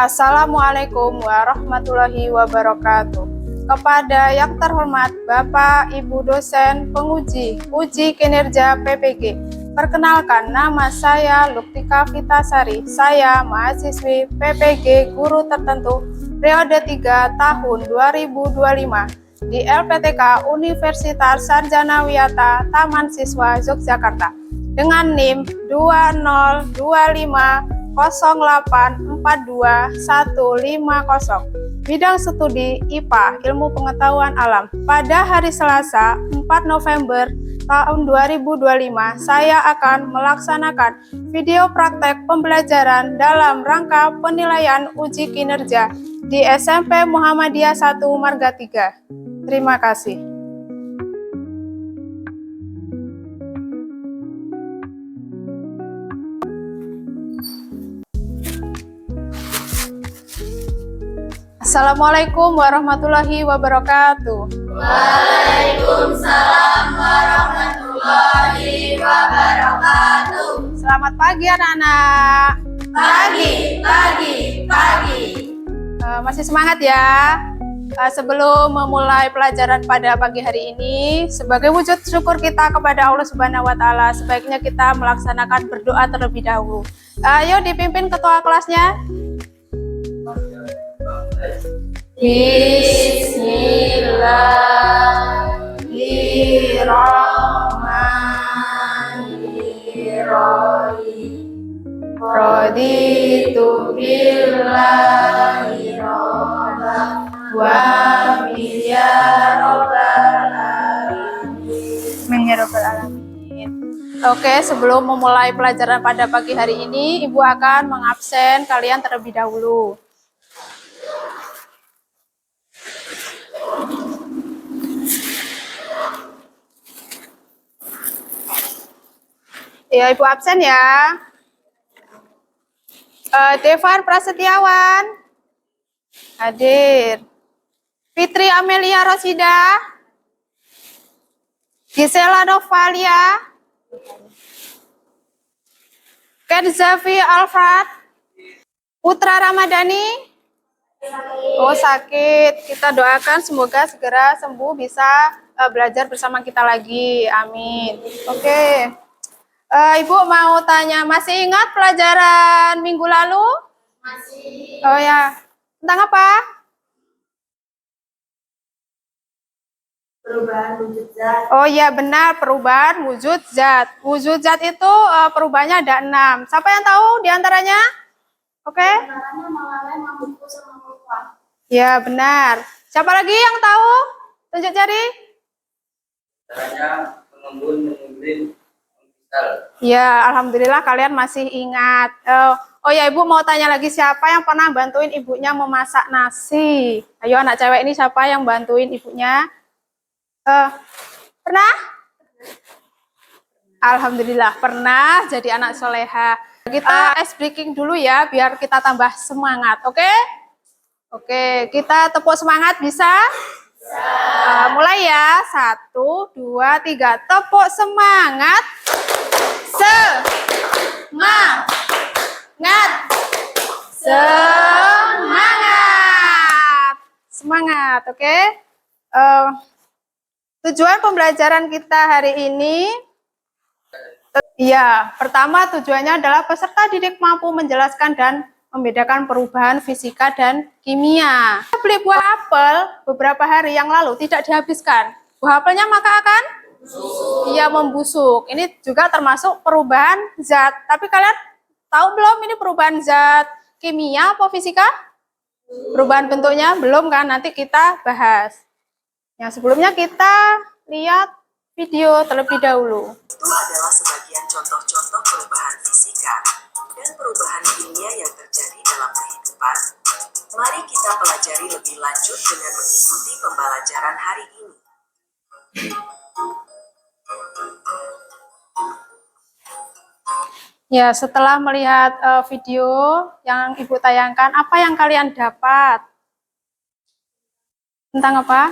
Assalamualaikum warahmatullahi wabarakatuh. Kepada yang terhormat Bapak Ibu dosen penguji uji kinerja PPG. Perkenalkan, nama saya Luktika Vitasari. Saya mahasiswi PPG guru tertentu periode 3 tahun 2025 di LPTK Universitas Sarjana Wiyata Taman Siswa Yogyakarta dengan NIM 20250842150. Bidang studi IPA, Ilmu Pengetahuan Alam. Pada hari Selasa, 4 November tahun 2025, saya akan melaksanakan video praktek pembelajaran dalam rangka penilaian uji kinerja di SMP Muhammadiyah 1 Marga 3. Terima kasih. Assalamualaikum warahmatullahi wabarakatuh. Waalaikumsalam warahmatullahi wabarakatuh. Selamat pagi anak-anak. Pagi. Masih semangat ya? Sebelum memulai pelajaran pada pagi hari ini, sebagai wujud syukur kita kepada Allah Subhanahu wa Ta'ala, sebaiknya kita melaksanakan berdoa terlebih dahulu. Ayo dipimpin ketua kelasnya. Bismillahirrahmanirrahim. Raditu billahi robban wa ya rabbal alamin. Oke, sebelum memulai pelajaran pada pagi hari ini, Ibu akan mengabsen kalian terlebih dahulu. Ya, Ibu absen ya. Devan Prasetyawan hadir. Fitri Amelia Rosida, Gisela Novalia, Kenzafi Alfred, Putra Ramadhani. Oh, sakit. Kita doakan semoga segera sembuh, bisa belajar bersama kita lagi. Amin. Oke. Ibu mau tanya, masih ingat pelajaran minggu lalu? Masih. Oh ya, tentang apa? Perubahan wujud zat. Oh ya, benar, perubahan wujud zat. Wujud zat itu perubahannya ada 6. Siapa yang tahu diantaranya? Oke? Antaranya Malala, Mamuku, sama Mulfa. Ya, benar. Siapa lagi yang tahu? Tunjuk jari. Caranya mengembun, mengumpulin. Ya, alhamdulillah kalian masih ingat. Oh ya, Ibu mau tanya lagi, siapa yang pernah bantuin ibunya memasak nasi? Ayo anak cewek ini siapa yang bantuin ibunya? Pernah? Alhamdulillah pernah jadi anak soleha. Kita ice breaking dulu ya, biar kita tambah semangat, oke? Oke, kita tepuk semangat bisa? Mulai ya, 1, 2, 3, tepuk semangat. Semangat, oke? Tujuan pembelajaran kita hari ini, ya, pertama tujuannya adalah peserta didik mampu menjelaskan dan membedakan perubahan fisika dan kimia. Kita beli buah apel beberapa hari yang lalu tidak dihabiskan. Buah apelnya maka akan membusuk. Ini juga termasuk perubahan zat. Tapi kalian tahu belum ini perubahan zat kimia atau fisika? Perubahan bentuknya belum kan? Nanti kita bahas. Yang sebelumnya kita lihat video terlebih dahulu. Itu adalah sebagian contoh-contoh perubahan fisika dan perubahan kimia yang terjadi dalam kehidupan. Mari kita pelajari lebih lanjut dengan mengikuti pembelajaran hari ini. Ya, setelah melihat video yang Ibu tayangkan, apa yang kalian dapat? Tentang apa?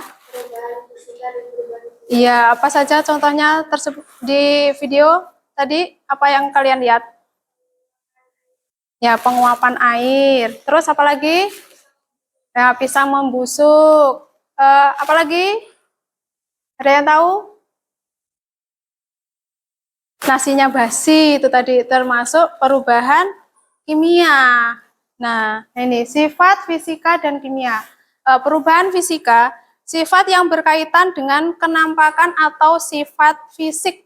Iya, apa saja contohnya tersebut di video tadi? Apa yang kalian lihat? Ya, penguapan air. Terus apa lagi? Nah, pisang membusuk. Apa lagi? Ada yang tahu? Nasinya basi, itu tadi termasuk perubahan kimia. Nah, ini sifat fisika dan kimia. Perubahan fisika, sifat yang berkaitan dengan kenampakan atau sifat fisik.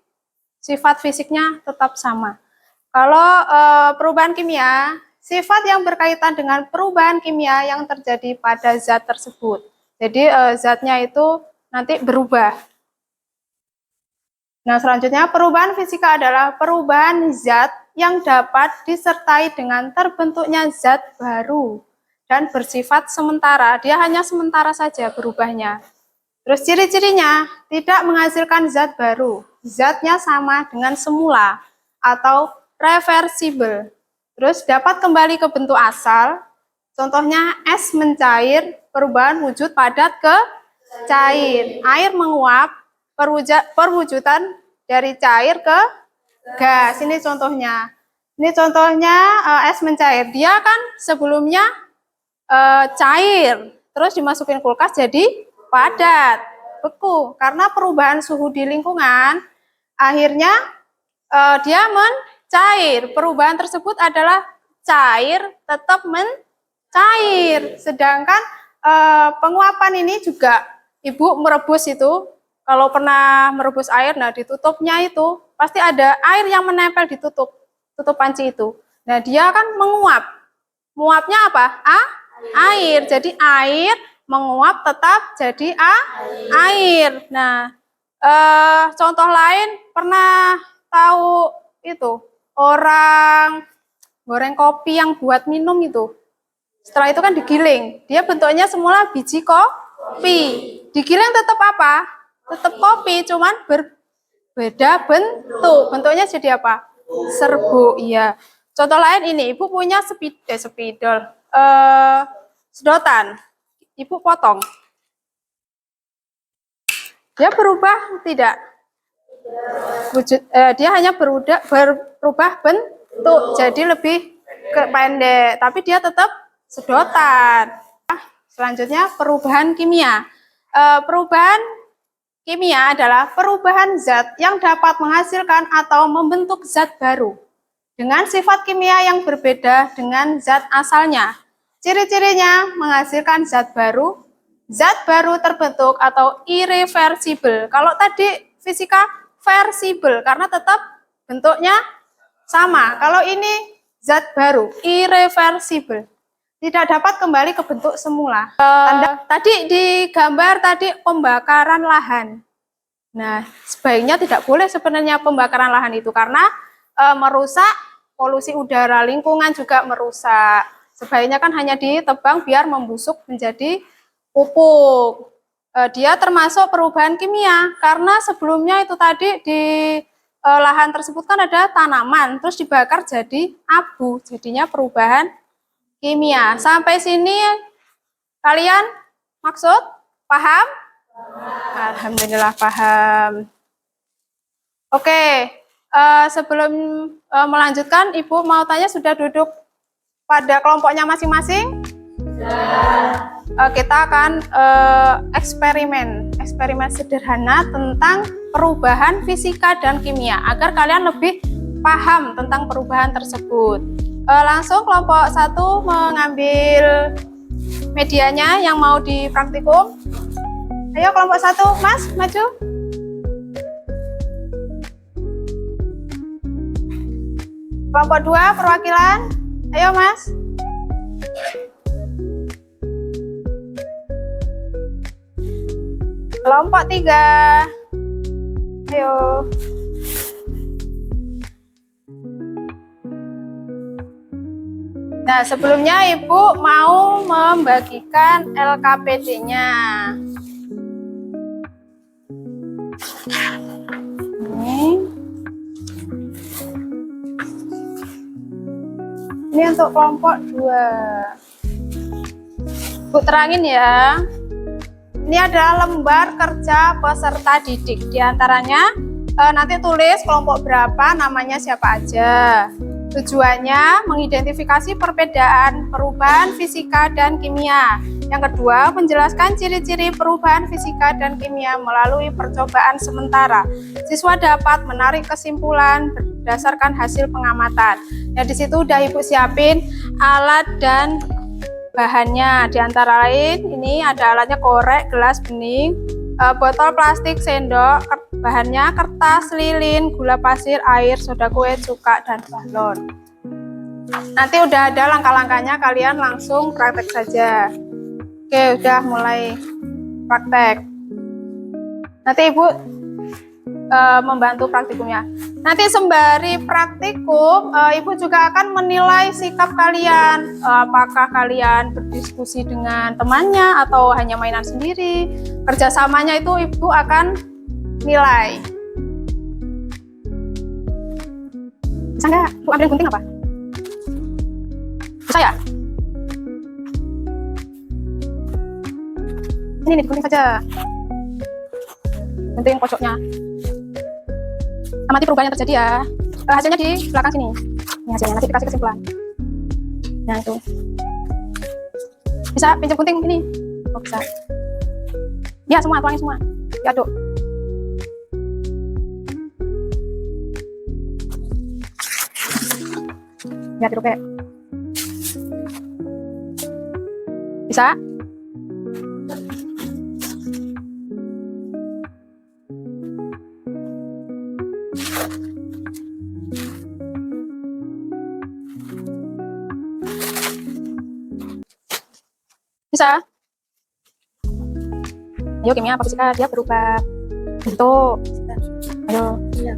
Sifat fisiknya tetap sama. Kalau perubahan kimia, sifat yang berkaitan dengan perubahan kimia yang terjadi pada zat tersebut. Jadi zatnya itu nanti berubah. Nah, selanjutnya perubahan fisika adalah perubahan zat yang dapat disertai dengan terbentuknya zat baru dan bersifat sementara. Dia hanya sementara saja berubahnya. Terus ciri-cirinya tidak menghasilkan zat baru. Zatnya sama dengan semula atau reversibel. Terus dapat kembali ke bentuk asal. Contohnya es mencair, perubahan wujud padat ke cair. Air menguap, perwujudan dari cair ke gas. Ini contohnya. Ini contohnya es mencair. Dia kan sebelumnya cair, terus dimasukin kulkas jadi padat, beku. Karena perubahan suhu di lingkungan, akhirnya dia mencair. Perubahan tersebut adalah cair tetap mencair. Sedangkan penguapan ini juga ibu merebus itu, kalau pernah merebus air, nah ditutupnya itu pasti ada air yang menempel di tutup panci itu. Nah dia kan menguap. Menguapnya apa? Air. Jadi air menguap tetap jadi air. Nah, contoh lain pernah tahu itu orang goreng kopi yang buat minum itu. Setelah itu kan digiling. Dia bentuknya semula biji kopi. Digiling tetap apa? Tetap kopi, cuman berbeda bentuk. Bentuknya jadi apa? Serbuk. Iya. Contoh lain ini, ibu punya spidol. Sedotan, ibu potong. Dia berubah tidak? Dia hanya berubah bentuk, jadi lebih pendek, tapi dia tetap sedotan. Selanjutnya perubahan kimia. Perubahan kimia adalah perubahan zat yang dapat menghasilkan atau membentuk zat baru dengan sifat kimia yang berbeda dengan zat asalnya. Ciri-cirinya menghasilkan zat baru terbentuk atau irreversible. Kalau tadi fisika versible karena tetap bentuknya sama. Kalau ini zat baru, irreversible, tidak dapat kembali ke bentuk semula. Tadi di gambar tadi pembakaran lahan. Nah, sebaiknya tidak boleh sebenarnya pembakaran lahan itu karena merusak polusi udara, lingkungan juga merusak. Sebaiknya kan hanya ditebang biar membusuk menjadi pupuk. Dia termasuk perubahan kimia karena sebelumnya itu tadi di lahan tersebut kan ada tanaman, terus dibakar jadi abu, jadinya perubahan kimia. Sampai sini kalian maksud paham? Alhamdulillah paham. Oke, sebelum melanjutkan, ibu mau tanya sudah duduk pada kelompoknya masing-masing? Kita akan eksperimen sederhana tentang perubahan fisika dan kimia agar kalian lebih paham tentang perubahan tersebut. Langsung kelompok 1 mengambil medianya yang mau dipraktikum. Ayo kelompok 1, Mas, maju. Kelompok 2 perwakilan. Ayo, Mas. Kelompok 3. Ayo. Nah, sebelumnya Ibu mau membagikan LKPD-nya. Ini untuk kelompok 2. Bu terangin ya. Ini adalah lembar kerja peserta didik. Di antaranya nanti tulis kelompok berapa, namanya siapa aja. Tujuannya mengidentifikasi perbedaan perubahan fisika dan kimia. Yang kedua, menjelaskan ciri-ciri perubahan fisika dan kimia melalui percobaan sementara. Siswa dapat menarik kesimpulan berdasarkan hasil pengamatan. Ya, di situ udah Ibu siapin alat dan bahannya. Di antara lain ini ada alatnya korek, gelas, bening, botol plastik, sendok, bahannya kertas, lilin, gula pasir, air, soda kue, cuka, dan balon. Nanti udah ada langkah-langkahnya, kalian langsung praktek saja. Oke, udah mulai praktek. Nanti Ibu membantu praktikumnya. Nanti sembari praktikum, Ibu juga akan menilai sikap kalian. Apakah kalian berdiskusi dengan temannya atau hanya mainan sendiri. Kerjasamanya itu Ibu akan nilai. Bisa nggak Bu ambil gunting apa? Bisa ya? Ini nih, digunting saja. Gunting pojoknya. Amati perubahan yang terjadi ya. Hasilnya di belakang sini. Ini hasilnya, nanti dikasih kesimpulan. Nah itu. Bisa pinjam gunting ini? Oh bisa. Ya semua, tuangin semua. Diaduk. Ya dirobek. Bisa? Bisa? Ayo kimia apa fisika, dia berubah bentuk. Ayo. Iya.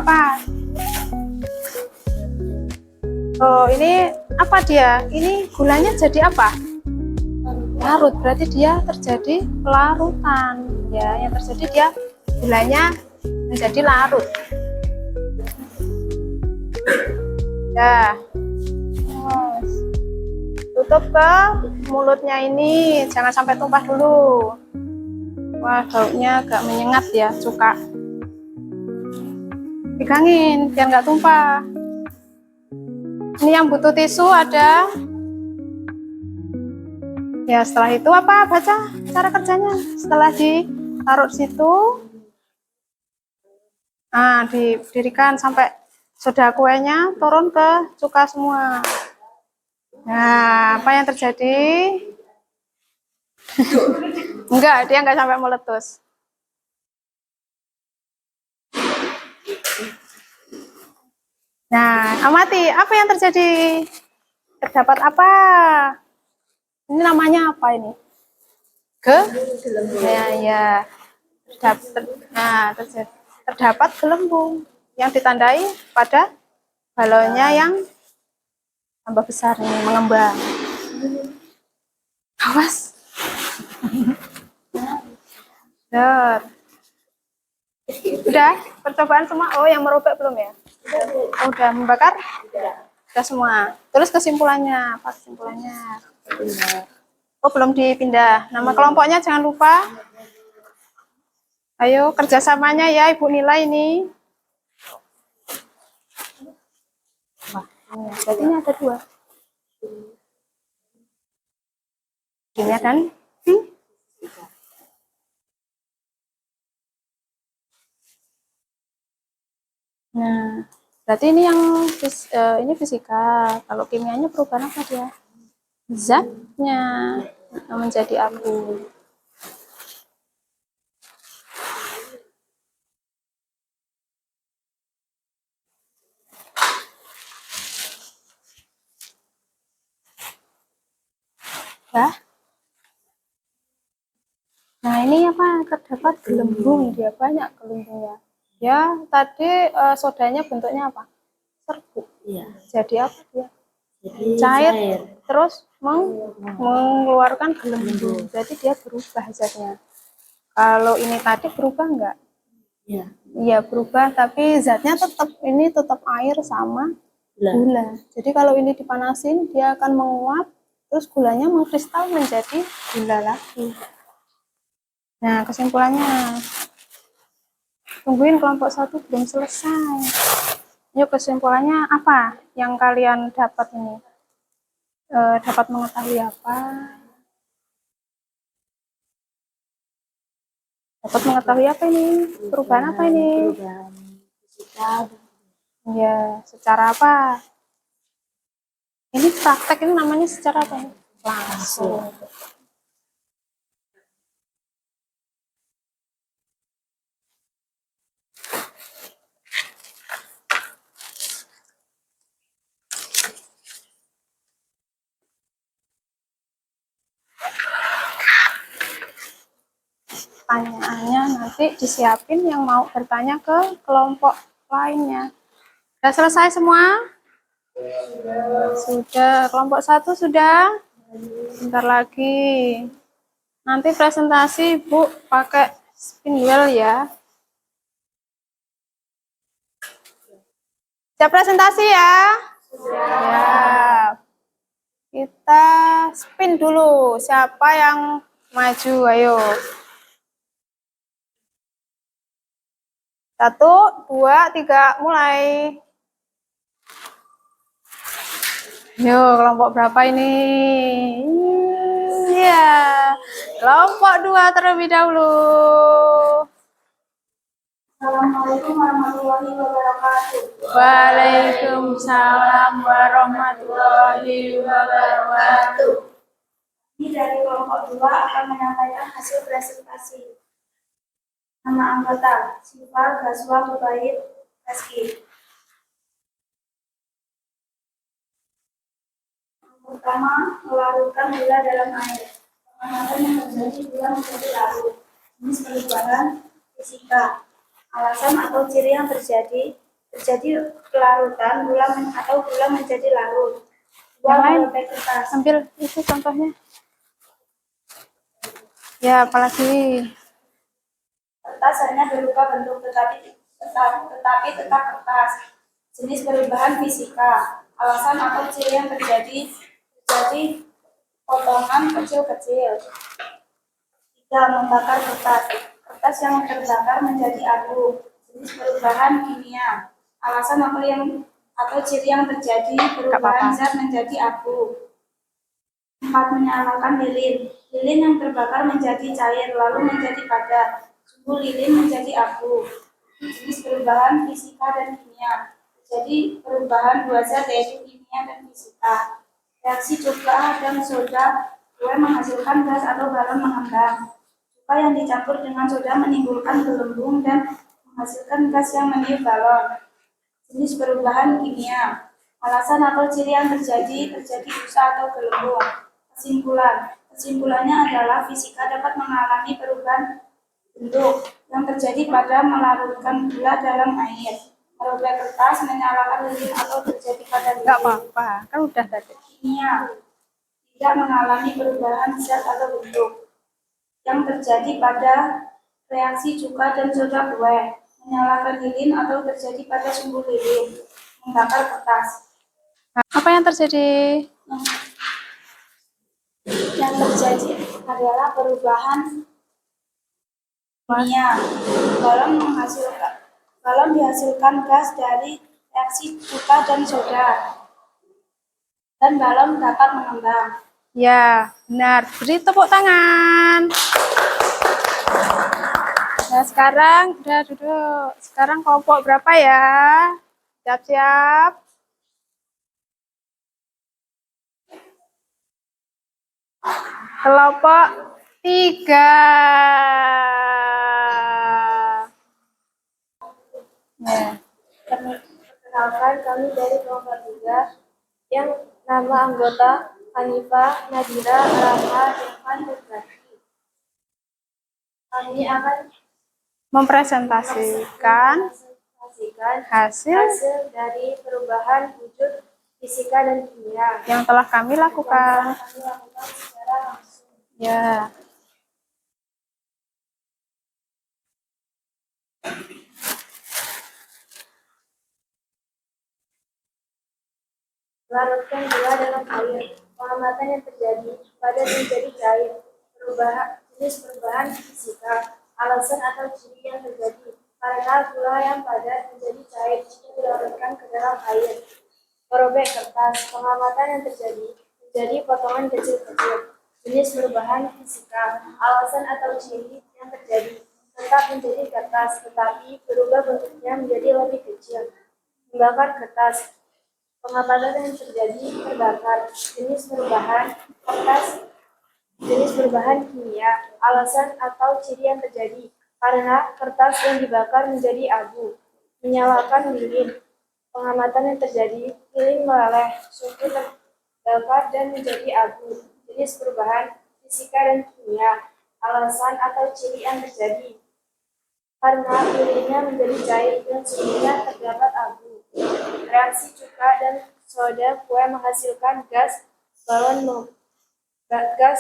Apa? Oh, ini apa dia? Ini gulanya jadi apa? Larut, berarti dia terjadi pelarutan. Ya, yang terjadi dia gulanya menjadi larut. Ya. Tutup ke mulutnya ini, jangan sampai tumpah dulu. Wah, baunya agak menyengat ya, cuka. Pegangin biar nggak tumpah. Ini yang butuh tisu ada. Ya, setelah itu apa? Baca cara kerjanya. Setelah ditaruh situ, nah didirikan sampai soda kuenya turun ke cuka semua. Nah, apa yang terjadi? Enggak, dia nggak sampai meletus. Nah, amati apa yang terjadi. Terdapat apa? Ini namanya apa ini? Ya. Terdapat gelembung yang ditandai pada balonnya yang tambah besar nih, mengembang. Awas. Udah, percobaan semua. Oh, yang merobek belum ya? Oh, udah membakar? Udah semua. Terus kesimpulannya, apa kesimpulannya? Oh, belum dipindah. Nama kelompoknya jangan lupa. Ayo, kerjasamanya ya, Ibu nilai ini. Wah, berarti ini ada dua. Kimia dan fisika. Nah, berarti ini yang ini fisika. Kalau kimianya perubahan apa dia? Zatnya menjadi abu. Ya. Nah, ini apa? Terdapat gelembung, dia banyak gelembungnya. Ya, tadi sodanya bentuknya apa? Serbuk. Iya. Jadi apa dia? Jadi cair. Terus mengeluarkan gelembung. Jadi dia berubah zatnya. Kalau ini tadi berubah enggak? Iya. Iya, berubah, tapi zatnya tetap air sama gula. Jadi kalau ini dipanasin, dia akan menguap, terus gulanya mengkristal menjadi gula lagi. Nah, kesimpulannya, tungguin kelompok 1 belum selesai. Yuk, kesimpulannya apa yang kalian dapat ini? Dapat mengetahui apa? Dapat mengetahui apa ini? Perubahan apa ini? Perubahan fisika. Ya, secara apa? Ini praktek, ini namanya secara apa? Langsung. Pertanyaannya nanti disiapin yang mau bertanya ke kelompok lainnya. Sudah selesai semua? Sudah. Kelompok 1 sudah? Bentar lagi. Nanti presentasi Bu pakai spindle ya. Siap presentasi ya? Siap. Kita spin dulu. Siapa yang maju? Ayo. 1, 2, 3, mulai. Yo, kelompok berapa ini? Iya, kelompok 2 terlebih dahulu. Assalamualaikum warahmatullahi wabarakatuh. Waalaikumsalam warahmatullahi wabarakatuh. Ini dari kelompok 2 akan menyampaikan hasil presentasi. Nama anggota, Siva Gaswa Mubaid Rizky. Yang pertama, melarutkan gula dalam air. Pengamatan yang terjadi gula menjadi larut. Jenis perubahan fisika. Alasan atau ciri yang terjadi pelarutan gula atau gula menjadi larut. Yang lain, kertas. ambil itu contohnya. Ya, apalagi. Kertas hanya berupa bentuk tetapi tetap kertas. Jenis perubahan fisika. Alasan atau ciri yang terjadi potongan kecil-kecil. 3. Membakar kertas. Kertas yang terbakar menjadi abu. Jenis perubahan kimia. Alasan atau ciri yang terjadi perubahan zat menjadi abu. 4. Menyalakan lilin. Lilin yang terbakar menjadi cair lalu menjadi padat. Sumbu lilin menjadi abu. Jenis perubahan fisika dan kimia. Jadi perubahan dua zat yaitu kimia dan fisika. Reaksi cuka dan soda kue menghasilkan gas atau balon mengembang. Cuka yang dicampur dengan soda menimbulkan gelembung dan menghasilkan gas yang meniup balon. Jenis perubahan kimia. Alasan atau ciri yang terjadi busa atau gelembung. Kesimpulannya adalah fisika dapat mengalami perubahan bentuk yang terjadi pada melarutkan gula dalam air, merobek kertas, menyalakan lilin atau terjadi pada lilin. Enggak apa-apa, kan udah tadi. Kimia tidak mengalami perubahan zat atau bentuk yang terjadi pada reaksi cuka dan soda kue, menyalakan lilin atau terjadi pada sumbu lilin, membakar kertas. Apa yang terjadi? Yang terjadi adalah perubahan kimia. Balon dihasilkan gas dari reaksi cuka dan soda, dan balon dapat mengembang. Ya, benar. Beri tepuk tangan. Nah, sekarang udah duduk. Sekarang kelompok berapa ya? Siap-siap. Kelompok 3. Ya. Perkenalkan, kami dari kelompok 3 yang nama anggota Hanifah, Nadira, Rahma, Irfan, dan Zaki. Kami akan Mempresentasikan hasil dari perubahan wujud fisika dan kimia yang telah kami lakukan. secara langsung. Ya. Larutkan gula dalam air. Pengamatan yang terjadi pada menjadi cair. Jenis perubahan fisika. Alasan atau ciri yang terjadi karena gula yang padat menjadi cair jika dilarutkan ke dalam air. Merobek kertas. Pengamatan yang terjadi menjadi potongan kecil-kecil. Jenis perubahan fisika. Alasan atau ciri yang terjadi tetap menjadi kertas, tetapi berubah bentuknya menjadi lebih kecil. Membakar kertas. Pengamatan yang terjadi terbakar. Jenis perubahan kertas. Jenis perubahan kimia. Alasan atau ciri yang terjadi karena kertas yang dibakar menjadi abu. Menyalakan lilin. Pengamatan yang terjadi lilin meleleh, suhu terbakar dan menjadi abu. Jenis perubahan fisika dan kimia. Alasan atau ciri yang terjadi karena lilinnya menjadi cair dan suhunya terdapat abu. Reaksi cuka dan soda kue menghasilkan gas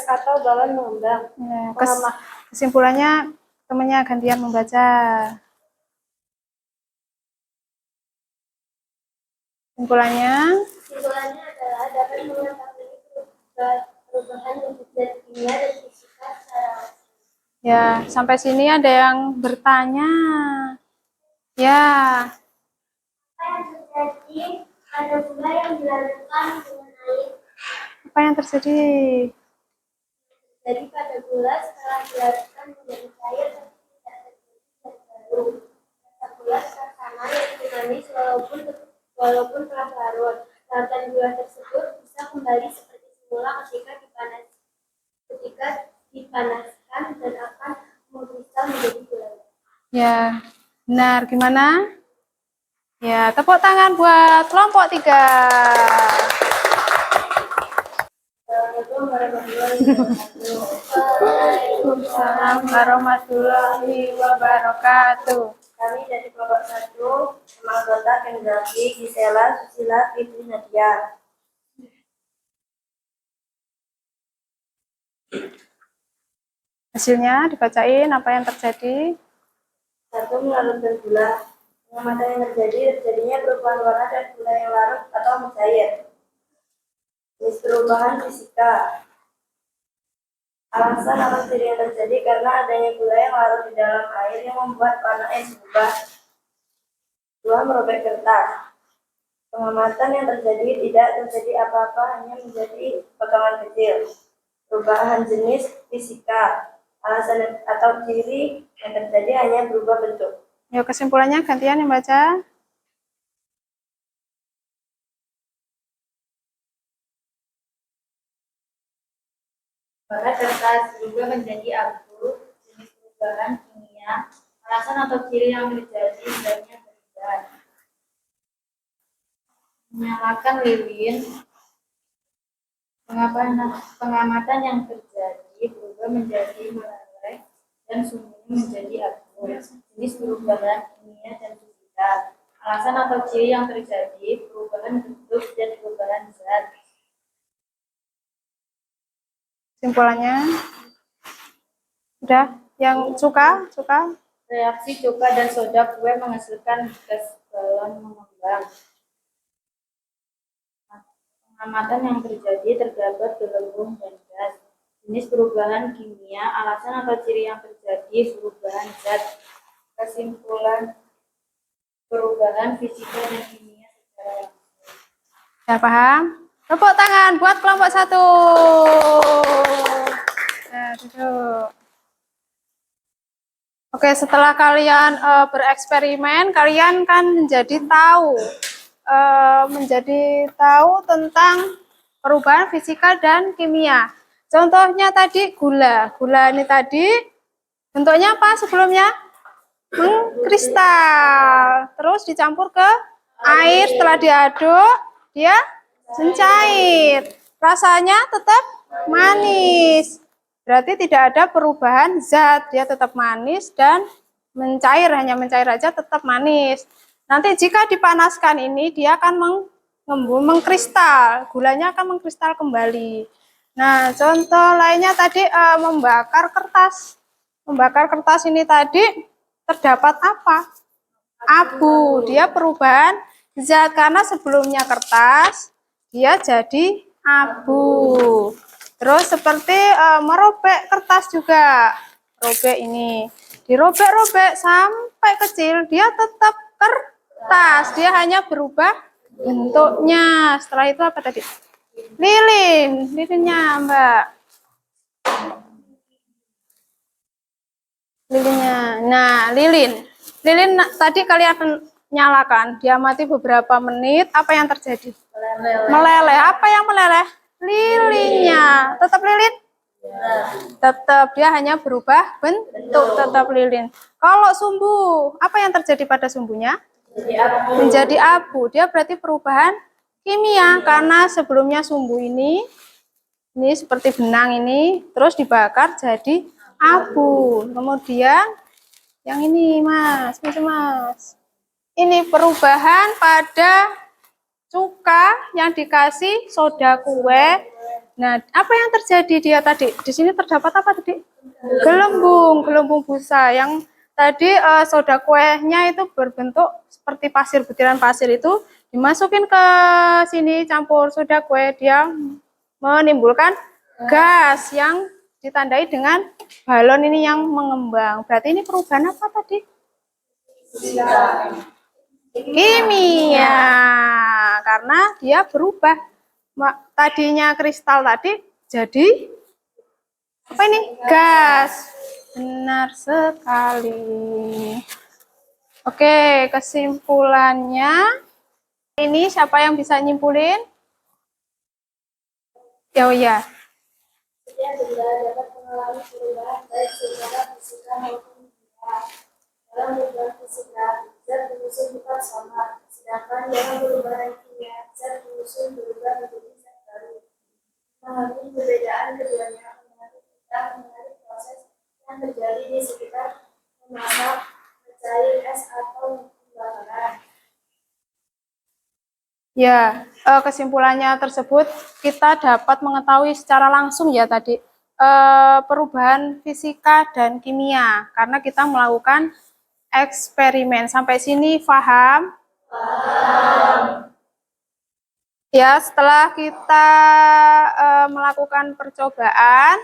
atau balon mengembang. Ya, kesimpulannya temannya gantian membaca. Kesimpulannya adalah dapat mengetahui perubahan zat kimia dan fisika secara Ya, sampai sini ada yang bertanya. Ya, apa yang terjadi pada gula yang dilarutkan dengan air. apa yang terjadi? Jadi pada gula setelah dilarutkan menjadi cair tapi tidak terjadi zat baru. Rasa gula tetap sama yaitu manis walaupun telah larut. Larutan gula tersebut bisa kembali seperti semula ketika dipanaskan dan akan mengkristal menjadi gula. Ya, benar. Gimana? Ya, tepuk tangan buat kelompok 3. Assalamualaikum warahmatullahi wabarakatuh. Waalaikumsalam warahmatullahi wabarakatuh. Kami dari kelompok 1, anggota Kendrapi, Gisela, Susila, Fitri, Nadia. Hasilnya dibacain apa yang terjadi. 1. Melarutkan gula. Pengamatan yang terjadinya perubahan warna dan gula yang larut atau mencair. Jenis perubahan fisika. Alasan atau ciri yang terjadi karena adanya gula yang larut di dalam air yang membuat warna es berubah. 2. Merobek kertas. Pengamatan yang terjadi tidak terjadi apa-apa, hanya menjadi potongan kecil. Perubahan jenis fisika. Alasan atau ciri yang terjadi hanya berubah bentuk. Yuk, kesimpulannya gantian yang baca. Bakar kertas berubah menjadi abu. Jenis perubahan kimia. Alasan atau ciri yang terjadi sebaiknya berubah. Menyalakan lilin. Pengamatan yang terjadi berubah menjadi meleleh dan suhunya menjadi abu. Jenis perubahan kimia dan fisika. Alasan atau ciri yang terjadi perubahan bentuk dan perubahan zat. Kesimpulannya udah. Yang suka? Reaksi cuka dan soda kue menghasilkan gas balon mengembang. Pengamatan yang terjadi terdapat gelembung dan gas. Jenis perubahan kimia. Alasan atau ciri yang terjadi perubahan zat. Kesimpulan perubahan fisika dan kimia secara langsung. Ya, paham? Tepuk tangan buat kelompok 1. Nah, duduk. Oke, setelah kalian bereksperimen, kalian kan menjadi tahu tentang perubahan fisika dan kimia. Contohnya tadi gula. Gula ini tadi bentuknya apa sebelumnya? Mengkristal. Terus dicampur ke air, setelah diaduk, dia mencair. Rasanya tetap manis. Berarti tidak ada perubahan zat, dia tetap manis dan mencair, hanya mencair aja tetap manis. Nanti jika dipanaskan ini dia akan mengkristal, gulanya akan mengkristal kembali. Nah, contoh lainnya tadi membakar kertas. Membakar kertas ini tadi terdapat apa? Abu, dia perubahan zat karena sebelumnya kertas dia jadi abu. Terus seperti merobek kertas juga. Robek ini. Dirobek-robek sampai kecil, dia tetap kertas. Dia hanya berubah bentuknya. Setelah itu apa tadi? Lilin. Lilinnya, Mbak. Lilinnya. Nah, lilin. Lilin tadi kalian nyalakan, dia mati beberapa menit, apa yang terjadi? Meleleh. Apa yang meleleh? Lilinnya. Tetap lilin? Tetap, dia hanya berubah bentuk, tetap lilin. Kalau sumbu, apa yang terjadi pada sumbunya? Menjadi abu. Dia berarti perubahan kimia, karena sebelumnya sumbu ini seperti benang ini, terus dibakar jadi abu. Kemudian yang ini, Mas, ini perubahan pada cuka yang dikasih soda kue. Nah, apa yang terjadi dia tadi? Di sini terdapat apa tadi? Gelembung busa. Yang tadi soda kuenya itu berbentuk seperti pasir, butiran pasir itu dimasukin ke sini campur soda kue, dia menimbulkan gas yang ditandai dengan balon ini yang mengembang. Berarti ini perubahan apa tadi? Kimia, karena dia berubah. Tadinya kristal tadi jadi apa ini? Gas. Benar sekali. Oke, kesimpulannya ini siapa yang bisa nyimpulin? Ya, oh ya. Setiap benda dapat mengalami perubahan baik secara fisika maupun kimia. Dalam perubahan fisika, zat menyusun bukan sama, sedangkan dalam perubahan kimia, zat menyusun berubah menjadi zat baru. Memahami perbedaan keduanya membantu kita mengenali proses yang terjadi di sekitar memasak, mencair es atau pembakaran. Ya, kesimpulannya tersebut kita dapat mengetahui secara langsung ya tadi perubahan fisika dan kimia karena kita melakukan eksperimen. Sampai sini paham? Paham. Ya, setelah kita melakukan percobaan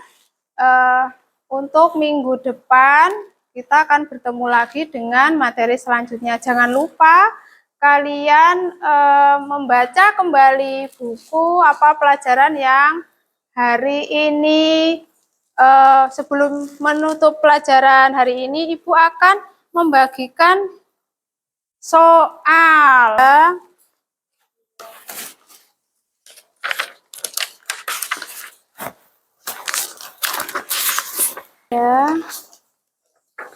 untuk minggu depan kita akan bertemu lagi dengan materi selanjutnya. Jangan lupa kalian membaca kembali buku apa pelajaran yang hari ini. Sebelum menutup pelajaran hari ini, Ibu akan membagikan soal. Ya.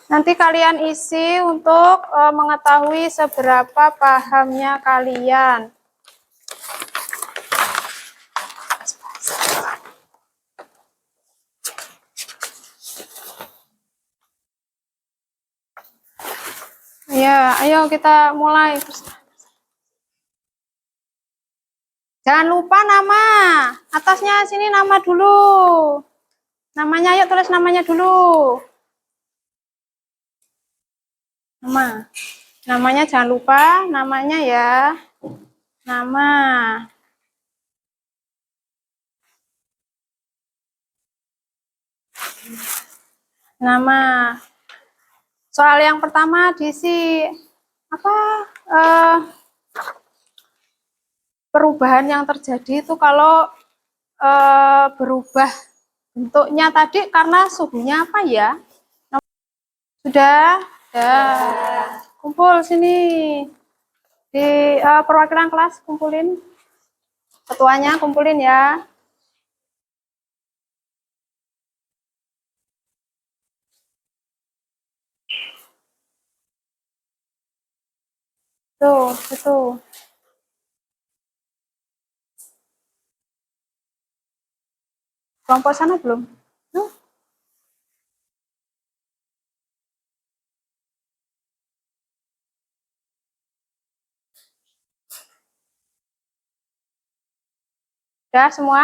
Nanti kalian isi untuk mengetahui seberapa pahamnya kalian. Ya, ayo kita mulai. Jangan lupa nama. Atasnya sini nama dulu. Namanya, ayo tulis namanya dulu. Namanya jangan lupa, namanya ya. Nama. Nama. Soal yang pertama diisi apa? Perubahan yang terjadi itu kalau berubah bentuknya tadi karena suhunya apa ya? Sudah? Ya. Kumpul sini. Di perwakilan kelas kumpulin. Ketuanya kumpulin ya. Tuh, itu. Kelompok sana belum? Udah semua?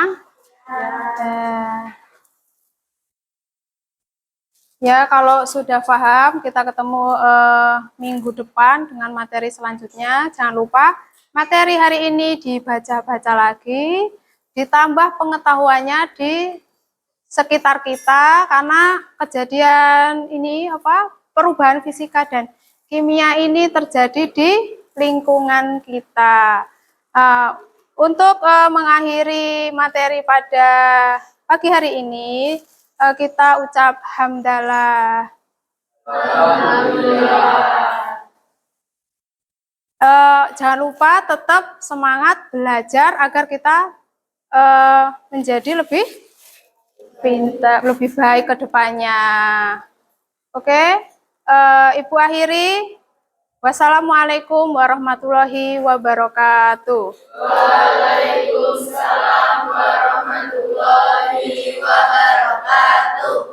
Ya. Ya, kalau sudah paham, kita ketemu minggu depan dengan materi selanjutnya. Jangan lupa materi hari ini dibaca-baca lagi, ditambah pengetahuannya di sekitar kita, karena kejadian ini perubahan fisika dan kimia ini terjadi di lingkungan kita. Untuk mengakhiri materi pada pagi hari ini, kita ucap hamdalah. Jangan lupa tetap semangat belajar agar kita menjadi lebih pintar, lebih baik ke depannya. Oke, Ibu akhiri. Wassalamualaikum warahmatullahi wabarakatuh. Waalaikumsalam warahmatullahi wabarakatuh.